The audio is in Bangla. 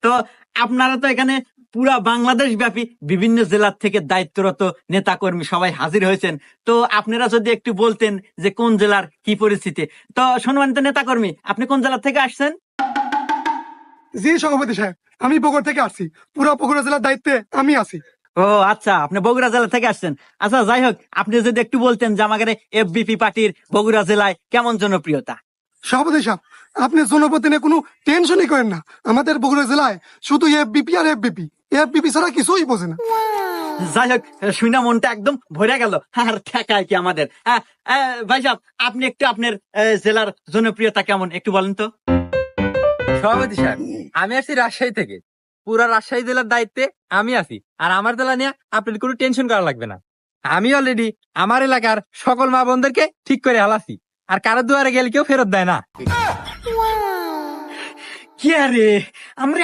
তো আপনারা তো এখানে পুরা বাংলাদেশ ব্যাপী বিভিন্ন জেলার থেকে দায়িত্বরত নেতাকর্মী সবাই হাজির হয়েছেন। তো আপনারা যদি একটু বলতেন যে কোন জেলার কি পরিস্থিতি। তো সম্মানিত নেতাকর্মী, আপনি কোন জেলা থেকে আসছেন? জি সভাপতি সাহেব, আমি বগুড়া থেকে আসছি। পুরো বগুড়া জেলার দায়িত্বে আমি আছি। ও আচ্ছা, আপনি বগুড়া জেলা থেকে আসছেন। আচ্ছা, যাই হোক, আপনি যদি একটু বলতেন যে আমাদের এফবিপি পার্টির বগুড়া জেলায় কেমন জনপ্রিয়তা। সভাপতি সাহেব, আপনি জনপতি নিয়ে কোনো টেনশনই করেন না। আমাদের বগুড়া জেলায় শুধু এফবিপি আর এফবিপি, এফবিপি ছাড়া কিছুই বোঝে না। যাই হোক, শুনে মনটা একদম ভরে গেল। আর ঠেকায় কি আমাদের। ভাই সাহেব, আপনি একটু আপনার জেলার জনপ্রিয়তা কেমন একটু বলেন তো। সভাপতি সাহেব, আমি আসছি রাজশাহী থেকে। পুরা রাজশাহী জেলার দায়িত্বে আমি আছি, আর আমার জেলা নিয়ে আপনার কোনো টেনশন করা লাগবে না। আমি অলরেডি আমার এলাকার সকল মা বোনদেরকে ঠিক করে হালাছি, আর কারো দুয়ারে গেলে কেউ ফেরত দেয় না। কি আরে, আমরা